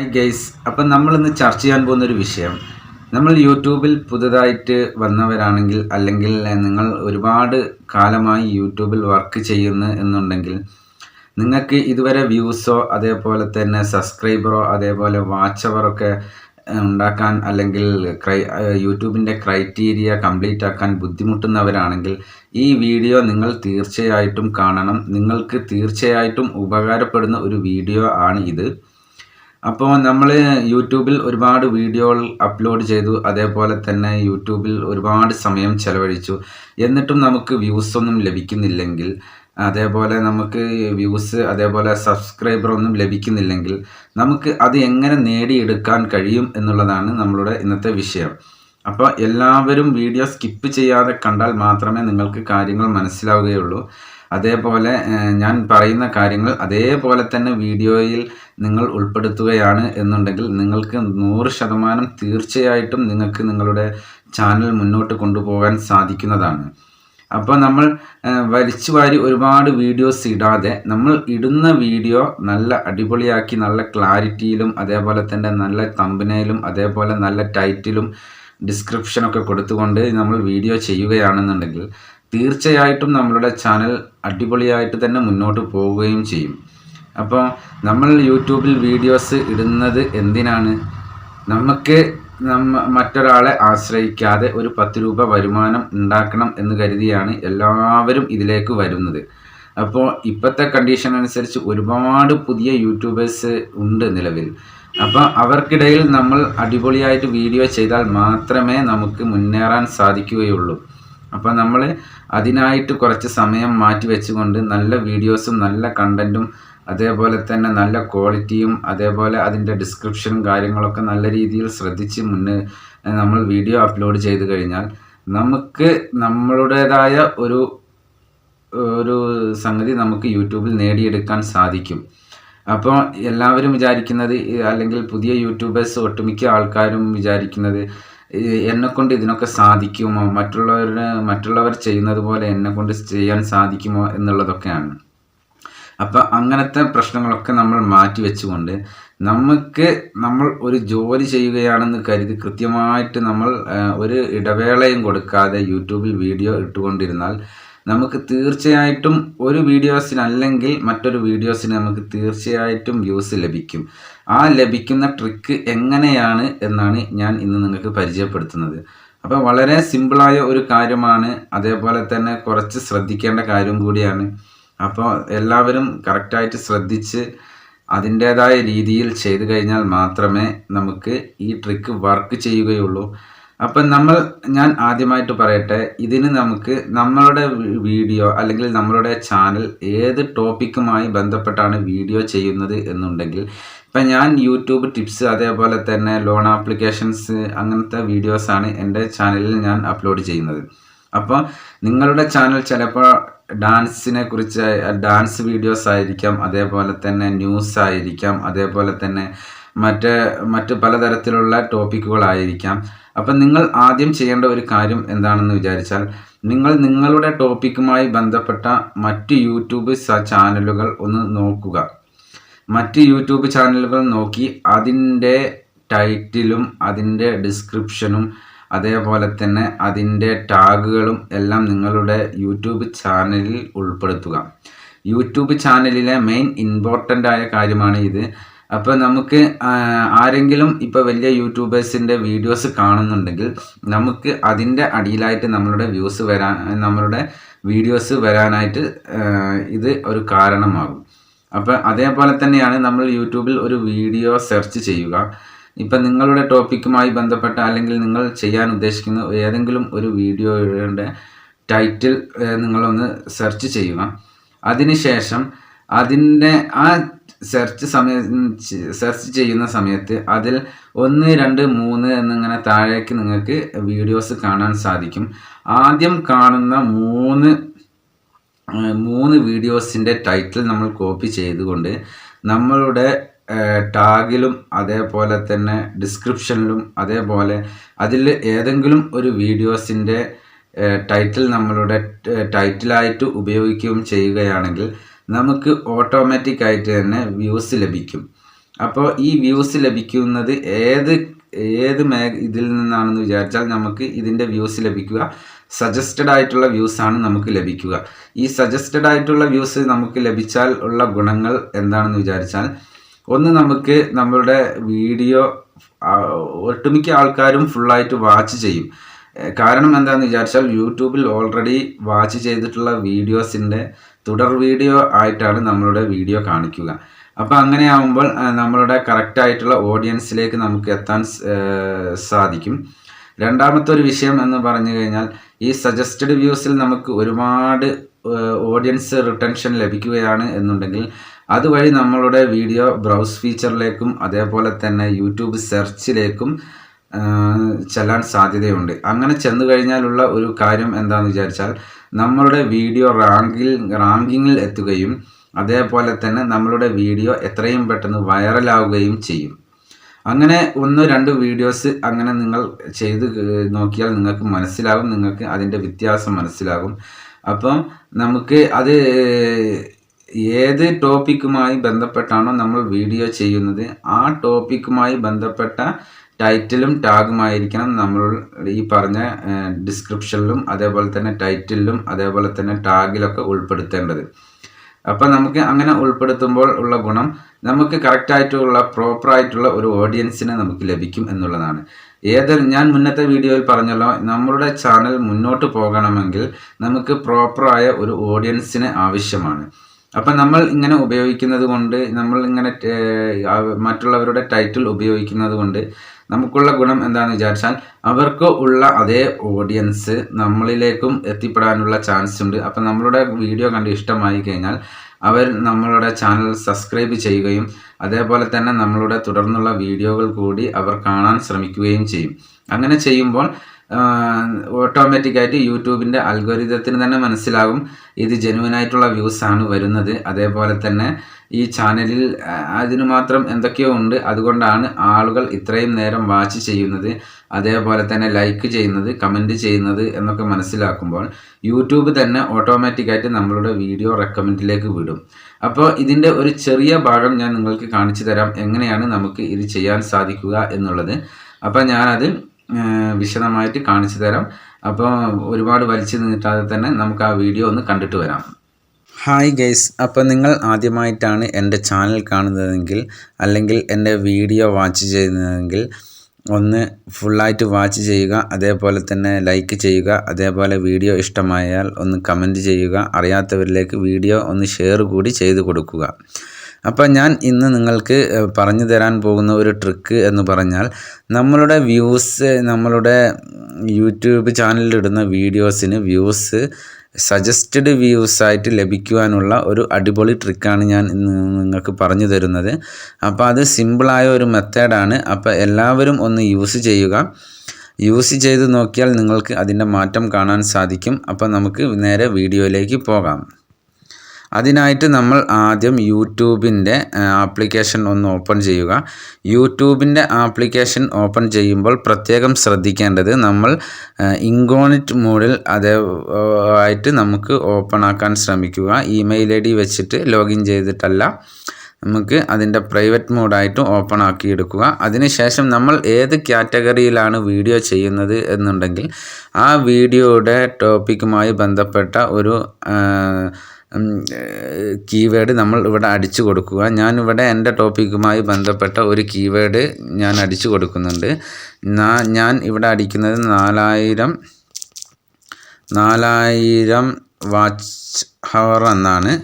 Hi guys, അപ്പം നമ്മളിന്ന് ചർച്ച ചെയ്യാൻ പോകുന്നൊരു വിഷയം, നമ്മൾ യൂട്യൂബിൽ പുതുതായിട്ട് വന്നവരാണെങ്കിൽ അല്ലെങ്കിൽ നിങ്ങൾ ഒരുപാട് കാലമായി യൂട്യൂബിൽ വർക്ക് ചെയ്യുന്നു എന്നുണ്ടെങ്കിൽ നിങ്ങൾക്ക് ഇതുവരെ വ്യൂസോ അതേപോലെ തന്നെ സബ്സ്ക്രൈബറോ അതേപോലെ വാച്ച് അവറൊക്കെ ഉണ്ടാക്കാൻ അല്ലെങ്കിൽ യൂട്യൂബിൻ്റെ ക്രൈറ്റീരിയ കംപ്ലീറ്റ് ആക്കാൻ ബുദ്ധിമുട്ടുന്നവരാണെങ്കിൽ ഈ വീഡിയോ നിങ്ങൾ തീർച്ചയായിട്ടും കാണണം. നിങ്ങൾക്ക് തീർച്ചയായിട്ടും ഉപകാരപ്പെടുന്ന ഒരു വീഡിയോ ആണ് ഇത്. അപ്പോൾ നമ്മൾ യൂട്യൂബിൽ ഒരുപാട് വീഡിയോകൾ അപ്ലോഡ് ചെയ്തു, അതേപോലെ തന്നെ യൂട്യൂബിൽ ഒരുപാട് സമയം ചെലവഴിച്ചു, എന്നിട്ടും നമുക്ക് വ്യൂസൊന്നും ലഭിക്കുന്നില്ലെങ്കിൽ, അതേപോലെ നമുക്ക് വ്യൂസ് അതേപോലെ സബ്സ്ക്രൈബർ ഒന്നും ലഭിക്കുന്നില്ലെങ്കിൽ നമുക്ക് അത് എങ്ങനെ നേടിയെടുക്കാൻ കഴിയും എന്നുള്ളതാണ് നമ്മളുടെ ഇന്നത്തെ വിഷയം. അപ്പോൾ എല്ലാവരും വീഡിയോ സ്കിപ്പ് ചെയ്യാതെ കണ്ടാൽ മാത്രമേ നിങ്ങൾക്ക് കാര്യങ്ങൾ മനസ്സിലാവുകയുള്ളൂ. അതേപോലെ ഞാൻ പറയുന്ന കാര്യങ്ങൾ അതേപോലെ തന്നെ വീഡിയോയിൽ നിങ്ങൾ ഉൾപ്പെടുത്തുകയാണ് എന്നുണ്ടെങ്കിൽ നിങ്ങൾക്ക് 100% തീർച്ചയായിട്ടും നിങ്ങൾക്ക് നിങ്ങളുടെ ചാനൽ മുന്നോട്ട് കൊണ്ടുപോകാൻ സാധിക്കുന്നതാണ്. അപ്പോൾ നമ്മൾ വലിച്ചു വാരി ഒരുപാട് വീഡിയോസ് ഇടാതെ നമ്മൾ ഇടുന്ന വീഡിയോ നല്ല അടിപൊളിയാക്കി നല്ല ക്ലാരിറ്റിയിലും അതേപോലെ തന്നെ നല്ല തമ്പനയിലും അതേപോലെ നല്ല ടൈറ്റിലും ഡിസ്ക്രിപ്ഷനൊക്കെ കൊടുത്തുകൊണ്ട് നമ്മൾ വീഡിയോ ചെയ്യുകയാണെന്നുണ്ടെങ്കിൽ തീർച്ചയായിട്ടും നമ്മളുടെ ചാനൽ അടിപൊളിയായിട്ട് തന്നെ മുന്നോട്ട് പോവുകയും ചെയ്യും. അപ്പോൾ നമ്മൾ യൂട്യൂബിൽ വീഡിയോസ് ഇടുന്നത് എന്തിനാണ്? നമുക്ക് മറ്റൊരാളെ ആശ്രയിക്കാതെ ഒരു 10 രൂപ വരുമാനം ഉണ്ടാക്കണം എന്ന് കരുതിയാണ് എല്ലാവരും ഇതിലേക്ക് വരുന്നത്. അപ്പോൾ ഇപ്പോഴത്തെ കണ്ടീഷൻ അനുസരിച്ച് ഒരുപാട് പുതിയ യൂട്യൂബേഴ്സ് ഉണ്ട് നിലവിൽ. അപ്പോൾ അവർക്കിടയിൽ നമ്മൾ അടിപൊളിയായിട്ട് വീഡിയോ ചെയ്താൽ മാത്രമേ നമുക്ക് മുന്നേറാൻ സാധിക്കുകയുള്ളൂ. അപ്പോൾ നമ്മൾ അതിനായിട്ട് കുറച്ച് സമയം മാറ്റി വെച്ചുകൊണ്ട് നല്ല വീഡിയോസും നല്ല കണ്ടൻറ്റും അതേപോലെ തന്നെ നല്ല ക്വാളിറ്റിയും അതേപോലെ അതിൻ്റെ ഡിസ്ക്രിപ്ഷനും കാര്യങ്ങളൊക്കെ നല്ല രീതിയിൽ ശ്രദ്ധിച്ച് നമ്മൾ വീഡിയോ അപ്ലോഡ് ചെയ്ത് കഴിഞ്ഞാൽ നമുക്ക് നമ്മളുടേതായ ഒരു സംഗതി നമുക്ക് യൂട്യൂബിൽ നേടിയെടുക്കാൻ സാധിക്കും. അപ്പോൾ എല്ലാവരും വിചാരിക്കുന്നത്, അല്ലെങ്കിൽ പുതിയ യൂട്യൂബേഴ്സ് ഒട്ടുമിക്ക ആൾക്കാരും വിചാരിക്കുന്നത്, എന്നെക്കൊണ്ട് ഇതിനൊക്കെ സാധിക്കുമോ, മറ്റുള്ളവർ ചെയ്യുന്നത് പോലെ എന്നെക്കൊണ്ട് ചെയ്യാൻ സാധിക്കുമോ എന്നുള്ളതൊക്കെയാണ്. അപ്പം അങ്ങനത്തെ പ്രശ്നങ്ങളൊക്കെ നമ്മൾ മാറ്റി വെച്ചുകൊണ്ട് നമ്മൾ ഒരു ജോലി ചെയ്യുകയാണെന്ന് കരുതി കൃത്യമായിട്ട് നമ്മൾ ഒരു ഇടവേളയും കൊടുക്കാതെ യൂട്യൂബിൽ വീഡിയോ ഇട്ടുകൊണ്ടിരുന്നാൽ നമുക്ക് തീർച്ചയായിട്ടും ഒരു വീഡിയോസിനല്ലെങ്കിൽ മറ്റൊരു വീഡിയോസിന് നമുക്ക് തീർച്ചയായിട്ടും വ്യൂസ് ലഭിക്കും. ആ ലഭിക്കുന്ന ട്രിക്ക് എങ്ങനെയാണ് എന്നാണ് ഞാൻ ഇന്ന് നിങ്ങൾക്ക് പരിചയപ്പെടുത്തുന്നത്. അപ്പോൾ വളരെ സിമ്പിളായ ഒരു കാര്യമാണ്, അതേപോലെ തന്നെ കുറച്ച് ശ്രദ്ധിക്കേണ്ട കാര്യം കൂടിയാണ്. അപ്പോൾ എല്ലാവരും കറക്റ്റായിട്ട് ശ്രദ്ധിച്ച് അതിൻ്റേതായ രീതിയിൽ ചെയ്തു കഴിഞ്ഞാൽ മാത്രമേ നമുക്ക് ഈ ട്രിക്ക് വർക്ക് ചെയ്യുകയുള്ളൂ. അപ്പം ഞാൻ ആദ്യമായിട്ട് പറയട്ടെ, ഇതിന് നമുക്ക് നമ്മളുടെ വീഡിയോ അല്ലെങ്കിൽ നമ്മളുടെ ചാനൽ ഏത് ടോപ്പിക്കുമായി ബന്ധപ്പെട്ടാണ് വീഡിയോ ചെയ്യുന്നത് എന്നുണ്ടെങ്കിൽ, ഇപ്പം ഞാൻ യൂട്യൂബ് ടിപ്സ് അതേപോലെ തന്നെ ലോൺ ആപ്ലിക്കേഷൻസ് അങ്ങനത്തെ വീഡിയോസാണ് എൻ്റെ ചാനലിൽ ഞാൻ അപ്ലോഡ് ചെയ്യുന്നത്. അപ്പോൾ നിങ്ങളുടെ ചാനൽ ചിലപ്പോൾ ഡാൻസിനെ കുറിച്ച് ഡാൻസ് വീഡിയോസ് ആയിരിക്കാം, അതേപോലെ തന്നെ ന്യൂസ് ആയിരിക്കാം, അതേപോലെ തന്നെ മറ്റ് പലതരത്തിലുള്ള ടോപ്പിക്കുകളായിരിക്കാം. അപ്പം നിങ്ങൾ ആദ്യം ചെയ്യേണ്ട ഒരു കാര്യം എന്താണെന്ന് വിചാരിച്ചാൽ, നിങ്ങളുടെ ടോപ്പിക്കുമായി ബന്ധപ്പെട്ട മറ്റ് യൂട്യൂബ് ചാനലുകൾ ഒന്ന് നോക്കുക. മറ്റ് യൂട്യൂബ് ചാനലുകൾ നോക്കി അതിൻ്റെ ടൈറ്റിലും അതിൻ്റെ ഡിസ്ക്രിപ്ഷനും അതേപോലെ തന്നെ അതിൻ്റെ ടാഗുകളും എല്ലാം നിങ്ങളുടെ യൂട്യൂബ് ചാനലിൽ ഉൾപ്പെടുത്തുക. യൂട്യൂബ് ചാനലിലെ മെയിൻ ഇമ്പോർട്ടൻ്റ് ആയ കാര്യമാണ് ഇത്. അപ്പോൾ നമുക്ക് ആരെങ്കിലും ഇപ്പോൾ വലിയ യൂട്യൂബേഴ്സിൻ്റെ വീഡിയോസ് കാണുന്നുണ്ടെങ്കിൽ നമുക്ക് അതിൻ്റെ അടിയിലായിട്ട് നമ്മളുടെ വീഡിയോസ് വരാനായിട്ട് ഇത് ഒരു കാരണമാകും. അപ്പോൾ അതേപോലെ തന്നെയാണ് നമ്മൾ യൂട്യൂബിൽ ഒരു വീഡിയോ സെർച്ച് ചെയ്യുക. ഇപ്പം നിങ്ങളുടെ ടോപ്പിക്കുമായി ബന്ധപ്പെട്ട അല്ലെങ്കിൽ നിങ്ങൾ ചെയ്യാൻ ഉദ്ദേശിക്കുന്ന ഏതെങ്കിലും ഒരു വീഡിയോയുടെ ടൈറ്റിൽ നിങ്ങളൊന്ന് സെർച്ച് ചെയ്യുക. അതിനുശേഷം അതിൻ്റെ ആ സെർച്ച് ചെയ്യുന്ന സമയത്ത് അതിൽ 1, 2, 3 എന്നിങ്ങനെ താഴേക്ക് നിങ്ങൾക്ക് വീഡിയോസ് കാണാൻ സാധിക്കും. ആദ്യം കാണുന്ന മൂന്ന് വീഡിയോസിൻ്റെ ടൈറ്റിൽ നമ്മൾ കോപ്പി ചെയ്തുകൊണ്ട് നമ്മളുടെ ടാഗിലും അതേപോലെ തന്നെ ഡിസ്ക്രിപ്ഷനിലും അതേപോലെ അതിൽ ഏതെങ്കിലും ഒരു വീഡിയോസിൻ്റെ ടൈറ്റിൽ നമ്മളുടെ ടൈറ്റിലായിട്ട് ഉപയോഗിക്കുകയും ചെയ്യുകയാണെങ്കിൽ നമുക്ക് ഓട്ടോമാറ്റിക്കായിട്ട് തന്നെ വ്യൂസ് ലഭിക്കും. അപ്പോൾ ഈ വ്യൂസ് ലഭിക്കുന്നത് ഏത് ഇതിൽ നിന്നാണെന്ന് വിചാരിച്ചാൽ നമുക്ക് ഇതിൻ്റെ വ്യൂസ് ലഭിക്കുക സജസ്റ്റഡ് ആയിട്ടുള്ള വ്യൂസാണ് നമുക്ക് ലഭിക്കുക. ഈ സജസ്റ്റഡ് ആയിട്ടുള്ള വ്യൂസ് നമുക്ക് ലഭിച്ചാൽ ഉള്ള ഗുണങ്ങൾ എന്താണെന്ന് വിചാരിച്ചാൽ, ഒന്ന്, നമുക്ക് നമ്മളുടെ വീഡിയോ ഒട്ടുമിക്ക ആൾക്കാരും ഫുള്ളായിട്ട് വാച്ച് ചെയ്യും. കാരണം എന്താണെന്ന് വിചാരിച്ചാൽ യൂട്യൂബിൽ ഓൾറെഡി വാച്ച് ചെയ്തിട്ടുള്ള വീഡിയോസിൻ്റെ തുടർ വീഡിയോ ആയിട്ടാണ് നമ്മളുടെ വീഡിയോ കാണിക്കുക. അപ്പോൾ അങ്ങനെ ആകുമ്പോൾ നമ്മളുടെ കറക്റ്റായിട്ടുള്ള ഓഡിയൻസിലേക്ക് നമുക്ക് എത്താൻ സാധിക്കും. രണ്ടാമത്തെ ഒരു വിഷയം എന്ന് പറഞ്ഞു കഴിഞ്ഞാൽ, ഈ സജസ്റ്റഡ് വ്യൂസിൽ നമുക്ക് ഒരുപാട് ഓഡിയൻസ് റിട്ടൻഷൻ ലഭിക്കുകയാണ് എന്നുണ്ടെങ്കിൽ അതുവഴി നമ്മളുടെ വീഡിയോ ബ്രൗസ് ഫീച്ചറിലേക്കും അതേപോലെ തന്നെ യൂട്യൂബ് സെർച്ചിലേക്കും ചെല്ലാൻ സാധ്യതയുണ്ട്. അങ്ങനെ ചെന്നു കഴിഞ്ഞാലുള്ള ഒരു കാര്യം എന്താണെന്ന് വിചാരിച്ചാൽ, നമ്മളുടെ വീഡിയോ റാങ്കിങ്ങിൽ എത്തുകയും അതേപോലെ തന്നെ നമ്മളുടെ വീഡിയോ എത്രയും പെട്ടെന്ന് വൈറലാവുകയും ചെയ്യും. അങ്ങനെ 1-2 വീഡിയോസ് അങ്ങനെ നിങ്ങൾ ചെയ്ത് നോക്കിയാൽ നിങ്ങൾക്ക് മനസ്സിലാകും, നിങ്ങൾക്ക് അതിൻ്റെ വ്യത്യാസം മനസ്സിലാകും. അപ്പം നമുക്ക് അത് ഏത് ടോപ്പിക്കുമായി ബന്ധപ്പെട്ടാണോ നമ്മൾ വീഡിയോ ചെയ്യുന്നത് ആ ടോപ്പിക്കുമായി ബന്ധപ്പെട്ട ടൈറ്റിലും ടാഗുമായിരിക്കണം നമ്മൾ ഈ പറഞ്ഞ ഡിസ്ക്രിപ്ഷനിലും അതേപോലെ തന്നെ ടൈറ്റിലും അതേപോലെ തന്നെ ടാഗിലൊക്കെ ഉൾപ്പെടുത്തേണ്ടത്. അപ്പം നമുക്ക് അങ്ങനെ ഉൾപ്പെടുത്തുമ്പോൾ ഉള്ള ഗുണം, നമുക്ക് കറക്റ്റായിട്ടുള്ള പ്രോപ്പറായിട്ടുള്ള ഒരു ഓഡിയൻസിനെ നമുക്ക് ലഭിക്കും എന്നുള്ളതാണ്. ഞാൻ മുന്നത്തെ വീഡിയോയിൽ പറഞ്ഞല്ലോ, നമ്മളുടെ ചാനൽ മുന്നോട്ട് പോകണമെങ്കിൽ നമുക്ക് പ്രോപ്പറായ ഒരു ഓഡിയൻസിന് ആവശ്യമാണ്. അപ്പം നമ്മൾ ഇങ്ങനെ ഉപയോഗിക്കുന്നത് കൊണ്ട്, നമ്മൾ ഇങ്ങനെ മറ്റുള്ളവരുടെ ടൈറ്റിൽ ഉപയോഗിക്കുന്നത് കൊണ്ട് നമുക്കുള്ള ഗുണം എന്താണെന്ന് വിചാരിച്ചാൽ, അവർക്ക് ഉള്ള അതേ ഓഡിയൻസ് നമ്മളിലേക്കും എത്തിപ്പെടാനുള്ള ചാൻസ് ഉണ്ട്. അപ്പം നമ്മളുടെ വീഡിയോ കണ്ട് ഇഷ്ടമായി കഴിഞ്ഞാൽ അവർ നമ്മളുടെ ചാനൽ സബ്സ്ക്രൈബ് ചെയ്യുകയും അതേപോലെ തന്നെ നമ്മളുടെ തുടർന്നുള്ള വീഡിയോകൾ കൂടി അവർ കാണാൻ ശ്രമിക്കുകയും ചെയ്യും. അങ്ങനെ ചെയ്യുമ്പോൾ ഓട്ടോമാറ്റിക്കായിട്ട് യൂട്യൂബിൻ്റെ അൽഗോരിതത്തിന് തന്നെ മനസ്സിലാകും ഇത് ജെനുവിനായിട്ടുള്ള വ്യൂസാണ് വരുന്നത്. അതേപോലെ തന്നെ ഈ ചാനലിൽ അതിന് മാത്രം എന്തൊക്കെയോ ഉണ്ട്, അതുകൊണ്ടാണ് ആളുകൾ ഇത്രയും നേരം വാച്ച് ചെയ്യുന്നത്, അതേപോലെ തന്നെ ലൈക്ക് ചെയ്യുന്നത്, കമൻറ്റ് ചെയ്യുന്നത് എന്നൊക്കെ മനസ്സിലാക്കുമ്പോൾ യൂട്യൂബ് തന്നെ ഓട്ടോമാറ്റിക്കായിട്ട് നമ്മളുടെ വീഡിയോ റെക്കമെൻഡിലേക്ക് വിടും. അപ്പോൾ ഇതിൻ്റെ ഒരു ചെറിയ ഭാഗം ഞാൻ നിങ്ങൾക്ക് കാണിച്ചു തരാം, എങ്ങനെയാണ് നമുക്ക് ഇത് ചെയ്യാൻ സാധിക്കുക എന്നുള്ളത്. അപ്പോൾ ഞാനത് വിശദമായിട്ട് കാണിച്ചു തരാം. അപ്പോൾ ഒരുപാട് വലിച്ചു നീട്ടാതെ തന്നെ നമുക്ക് ആ വീഡിയോ ഒന്ന് കണ്ടിട്ട് വരാം. ഹായ് ഗൈസ്, അപ്പോൾ നിങ്ങൾ ആദ്യമായിട്ടാണ് എൻ്റെ ചാനൽ കാണുന്നതെങ്കിൽ അല്ലെങ്കിൽ എൻ്റെ വീഡിയോ വാച്ച് ചെയ്യുന്നതെങ്കിൽ ഒന്ന് ഫുള്ളായിട്ട് വാച്ച് ചെയ്യുക, അതേപോലെ തന്നെ ലൈക്ക് ചെയ്യുക, അതേപോലെ വീഡിയോ ഇഷ്ടമായാൽ ഒന്ന് കമൻറ്റ് ചെയ്യുക, അറിയാത്തവരിലേക്ക് വീഡിയോ ഒന്ന് ഷെയർ കൂടി ചെയ്ത് കൊടുക്കുക. അപ്പോൾ ഞാൻ ഇന്ന് നിങ്ങൾക്ക് പറഞ്ഞു തരാൻ പോകുന്ന ഒരു ട്രിക്ക് എന്ന് പറഞ്ഞാൽ, നമ്മളുടെ വ്യൂസ്, നമ്മളുടെ യൂട്യൂബ് ചാനലിലിടുന്ന വീഡിയോസിന് വ്യൂസ് സജസ്റ്റഡ് വ്യൂസായിട്ട് ലഭിക്കുവാനുള്ള ഒരു അടിപൊളി ട്രിക്കാണ് ഞാൻ ഇന്ന് നിങ്ങൾക്ക് പറഞ്ഞു തരുന്നത്. അപ്പോൾ അത് സിമ്പിളായ ഒരു മെത്തേഡാണ്. അപ്പോൾ എല്ലാവരും ഒന്ന് യൂസ് ചെയ്യുക. യൂസ് ചെയ്ത് നോക്കിയാൽ നിങ്ങൾക്ക് അതിൻ്റെ മാറ്റം കാണാൻ സാധിക്കും. അപ്പോൾ നമുക്ക് നേരെ വീഡിയോയിലേക്ക് പോകാം. അതിനായിട്ട് നമ്മൾ ആദ്യം യൂട്യൂബിൻ്റെ ആപ്ലിക്കേഷൻ ഒന്ന് ഓപ്പൺ ചെയ്യുക. യൂട്യൂബിൻ്റെ ആപ്ലിക്കേഷൻ ഓപ്പൺ ചെയ്യുമ്പോൾ പ്രത്യേകം ശ്രദ്ധിക്കേണ്ടത്, നമ്മൾ ഇൻകോഗ്നിറ്റ് മോഡിൽ ആയിട്ട് നമുക്ക് ഓപ്പൺ ആക്കാൻ ശ്രമിക്കുക. ഇമെയിൽ ID വെച്ചിട്ട് ലോഗിൻ ചെയ്തിട്ടല്ല, നമുക്ക് അതിൻ്റെ പ്രൈവറ്റ് മോഡായിട്ട് ഓപ്പൺ ആക്കിയെടുക്കുക. അതിനുശേഷം നമ്മൾ ഏത് കാറ്റഗറിയിലാണ് വീഡിയോ ചെയ്യുന്നത് എന്നുണ്ടെങ്കിൽ ആ വീഡിയോയുടെ ടോപ്പിക്കുമായി ബന്ധപ്പെട്ട ഒരു കീവേഡ് നമ്മൾ ഇവിടെ അടിച്ചു കൊടുക്കുക. ഞാനിവിടെ എൻ്റെ ടോപ്പിക്കുമായി ബന്ധപ്പെട്ട ഒരു കീവേഡ് ഞാൻ അടിച്ചു കൊടുക്കുന്നുണ്ട്. ഞാൻ ഇവിടെ അടിക്കുന്നത് 4000 വാച്ച് ഹവർ എന്നാണ്.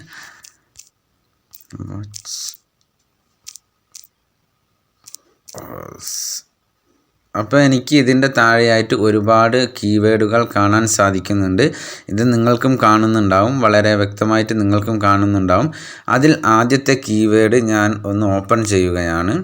അപ്പോൾ എനിക്ക് ഇതിൻ്റെ താഴെയായിട്ട് ഒരുപാട് കീവേഡുകൾ കാണാൻ സാധിക്കുന്നുണ്ട്. ഇത് നിങ്ങൾക്കും കാണുന്നുണ്ടാവും, വളരെ വ്യക്തമായിട്ട് നിങ്ങൾക്കും കാണുന്നുണ്ടാവും. അതിൽ ആദ്യത്തെ കീവേഡ് ഞാൻ ഒന്ന് ഓപ്പൺ ചെയ്യുകയാണ്.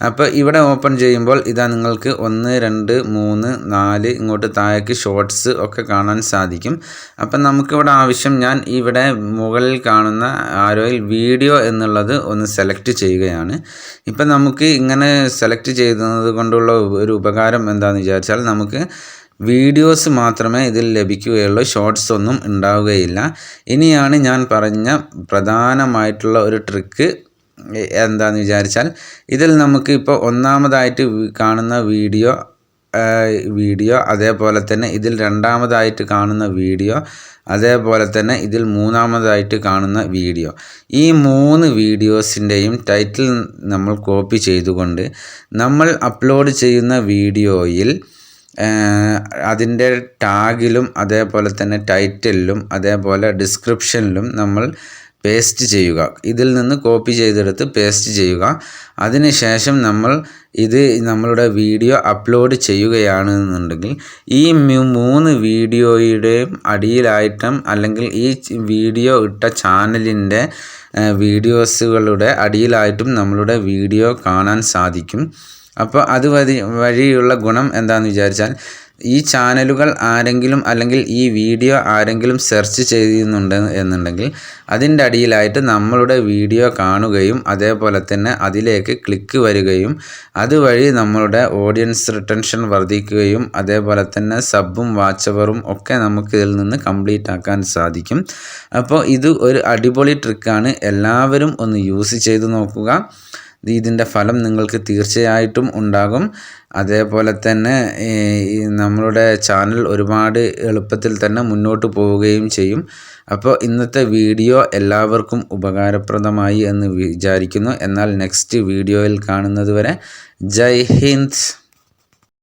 അപ്പോൾ ഇവിടെ ഓപ്പൺ ചെയ്യുമ്പോൾ ഇതാ നിങ്ങൾക്ക് 1, 2, 3, 4 ഇങ്ങോട്ട് താഴേക്ക് ഷോർട്സ് ഒക്കെ കാണാൻ സാധിക്കും. അപ്പം നമുക്കിവിടെ ആവശ്യം, ഞാൻ ഇവിടെ മുകളിൽ കാണുന്ന ആരോയിൽ വീഡിയോ എന്നുള്ളത് ഒന്ന് സെലക്ട് ചെയ്യുകയാണ്. ഇപ്പം നമുക്ക് ഇങ്ങനെ സെലക്ട് ചെയ്യുന്നത് കൊണ്ടുള്ള ഒരു ഉപകാരം എന്താണെന്ന് വിചാരിച്ചാൽ, നമുക്ക് വീഡിയോസ് മാത്രമേ ഇതിൽ ലഭിക്കുകയുള്ളൂ, ഷോർട്സ് ഒന്നും ഉണ്ടാവുകയില്ല. ഇനിയാണ് ഞാൻ പറഞ്ഞ പ്രധാനമായിട്ടുള്ള ഒരു ട്രിക്ക് എന്താണെന്ന് വിചാരിച്ചാൽ ഇതിൽ നമുക്ക് ഇപ്പോൾ ഒന്നാമതായിട്ട് കാണുന്ന വീഡിയോ അതേപോലെ തന്നെ ഇതിൽ രണ്ടാമതായിട്ട് കാണുന്ന വീഡിയോ അതേപോലെ തന്നെ ഇതിൽ മൂന്നാമതായിട്ട് കാണുന്ന വീഡിയോ, ഈ 3 വീഡിയോസിൻ്റെയും ടൈറ്റിൽ നമ്മൾ കോപ്പി ചെയ്തുകൊണ്ട് നമ്മൾ അപ്ലോഡ് ചെയ്യുന്ന വീഡിയോയിൽ അതിൻ്റെ ടാഗിലും അതേപോലെ തന്നെ ടൈറ്റിലും അതേപോലെ ഡിസ്ക്രിപ്ഷനിലും നമ്മൾ പേസ്റ്റ് ചെയ്യുക. ഇതിൽ നിന്ന് കോപ്പി ചെയ്തെടുത്ത് പേസ്റ്റ് ചെയ്യുക. അതിനുശേഷം നമ്മളുടെ വീഡിയോ അപ്ലോഡ് ചെയ്യുകയാണെന്നുണ്ടെങ്കിൽ ഈ 3 വീഡിയോയുടെയും അടിയിലായിട്ടും അല്ലെങ്കിൽ ഈ വീഡിയോ ഇട്ട ചാനലിൻ്റെ വീഡിയോസുകളുടെ അടിയിലായിട്ടും നമ്മളുടെ വീഡിയോ കാണാൻ സാധിക്കും. അപ്പോൾ അത് വഴിയുള്ള ഗുണം എന്താണെന്ന് വിചാരിച്ചാൽ ഈ ചാനലുകൾ ആരെങ്കിലും അല്ലെങ്കിൽ ഈ വീഡിയോ ആരെങ്കിലും സെർച്ച് ചെയ്യുന്നുണ്ട് എന്നുണ്ടെങ്കിൽ അതിൻ്റെ അടിയിലായിട്ട് നമ്മളുടെ വീഡിയോ കാണുകയും അതേപോലെ തന്നെ അതിലേക്ക് ക്ലിക്ക് വരികയും അതുവഴി നമ്മളുടെ ഓഡിയൻസ് റിട്ടൻഷൻ വർദ്ധിക്കുകയും അതേപോലെ തന്നെ സബും വാച്ചവറും ഒക്കെ നമുക്ക് ഇതിൽ നിന്ന് കംപ്ലീറ്റ് ആക്കാൻ സാധിക്കും. അപ്പോൾ ഇത് ഒരു അടിപൊളി ട്രിക്കാണ്. എല്ലാവരും ഒന്ന് യൂസ് ചെയ്ത് നോക്കുക. ഇതിൻ്റെ ഫലം നിങ്ങൾക്ക് തീർച്ചയായിട്ടും ഉണ്ടാകും. അതേപോലെ തന്നെ നമ്മളുടെ ചാനൽ ഒരുപാട് എളുപ്പത്തിൽ തന്നെ മുന്നോട്ട് പോവുകയും ചെയ്യും. അപ്പോൾ ഇന്നത്തെ വീഡിയോ എല്ലാവർക്കും ഉപകാരപ്രദമായി എന്ന് വിചാരിക്കുന്നു. എന്നാൽ നെക്സ്റ്റ് വീഡിയോയിൽ കാണുന്നത് വരെ ജയ് ഹിന്ദ്.